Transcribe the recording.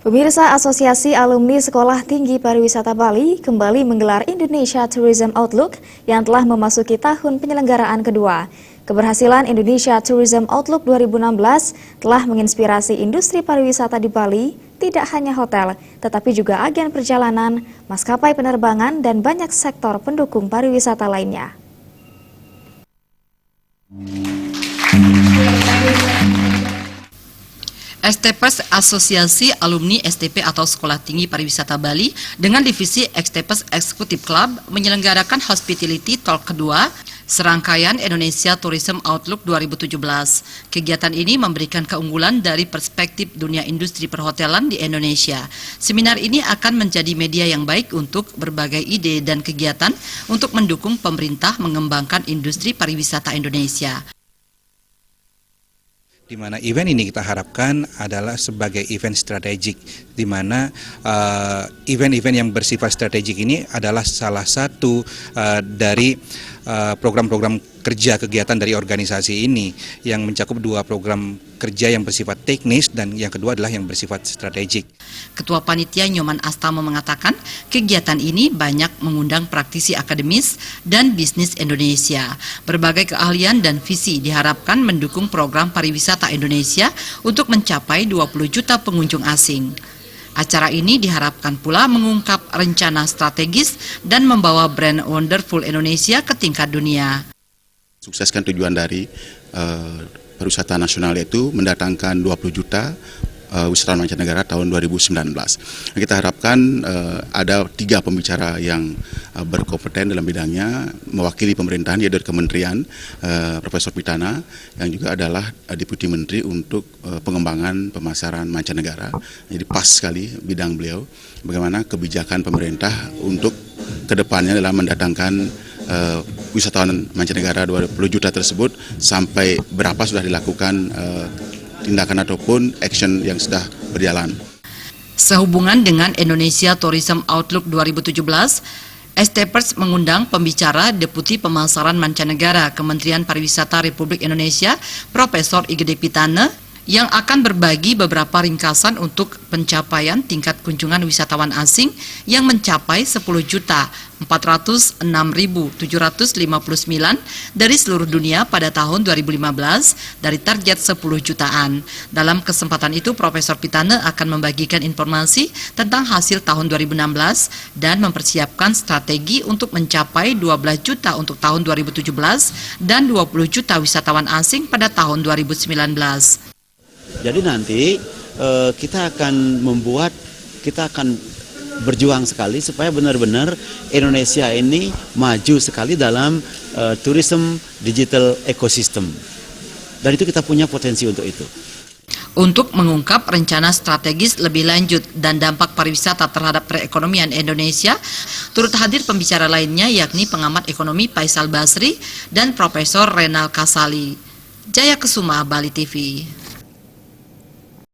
Pemirsa, Asosiasi Alumni Sekolah Tinggi Pariwisata Bali kembali menggelar Indonesia Tourism Outlook yang telah memasuki tahun penyelenggaraan kedua. Keberhasilan Indonesia Tourism Outlook 2016 telah menginspirasi industri pariwisata di Bali, tidak hanya hotel, tetapi juga agen perjalanan, maskapai penerbangan, dan banyak sektor pendukung pariwisata lainnya. STPS Asosiasi Alumni STP atau Sekolah Tinggi Pariwisata Bali dengan divisi STPS Executive Club menyelenggarakan Hospitality Talk kedua serangkaian Indonesia Tourism Outlook 2017. Kegiatan ini memberikan keunggulan dari perspektif dunia industri perhotelan di Indonesia. Seminar ini akan menjadi media yang baik untuk berbagai ide dan kegiatan untuk mendukung pemerintah mengembangkan industri pariwisata Indonesia. Di mana event ini kita harapkan adalah sebagai event strategik, di mana event-event yang bersifat strategik ini adalah salah satu dari program-program kerja kegiatan dari organisasi ini yang mencakup dua program kerja yang bersifat teknis dan yang kedua adalah yang bersifat strategik. Ketua Panitia Nyoman Astama mengatakan kegiatan ini banyak mengundang praktisi akademis dan bisnis Indonesia. Berbagai keahlian dan visi diharapkan mendukung program pariwisata Indonesia untuk mencapai 20 juta pengunjung asing. Acara ini diharapkan pula mengungkap rencana strategis dan membawa brand Wonderful Indonesia ke tingkat dunia. Sukseskan tujuan dari pariwisata nasional yaitu mendatangkan 20 juta wisatawan mancanegara tahun 2019. Kita harapkan ada 3 pembicara yang berkompeten dalam bidangnya, mewakili pemerintahan yaitu dari Kementerian, Profesor Pitana, yang juga adalah Deputi Menteri untuk pengembangan pemasaran mancanegara. Jadi pas sekali bidang beliau, bagaimana kebijakan pemerintah untuk kedepannya dalam mendatangkan wisatawan mancanegara 20 juta tersebut, sampai berapa sudah dilakukan tindakan ataupun action yang sudah berjalan. Sehubungan dengan Indonesia Tourism Outlook 2017, STPS mengundang pembicara Deputi Pemasaran Mancanegara Kementerian Pariwisata Republik Indonesia, Profesor Igede Pitana, yang akan berbagi beberapa ringkasan untuk pencapaian tingkat kunjungan wisatawan asing yang mencapai 10.406.759 dari seluruh dunia pada tahun 2015 dari target 10 jutaan. Dalam kesempatan itu, Profesor Pitana akan membagikan informasi tentang hasil tahun 2016 dan mempersiapkan strategi untuk mencapai 12 juta untuk tahun 2017 dan 20 juta wisatawan asing pada tahun 2019. Jadi nanti kita akan berjuang sekali supaya benar-benar Indonesia ini maju sekali dalam tourism digital ecosystem. Dan itu kita punya potensi untuk itu. Untuk mengungkap rencana strategis lebih lanjut dan dampak pariwisata terhadap perekonomian Indonesia, turut hadir pembicara lainnya yakni pengamat ekonomi Faisal Basri dan Profesor Renal Kasali. Jaya Kesuma, Bali TV.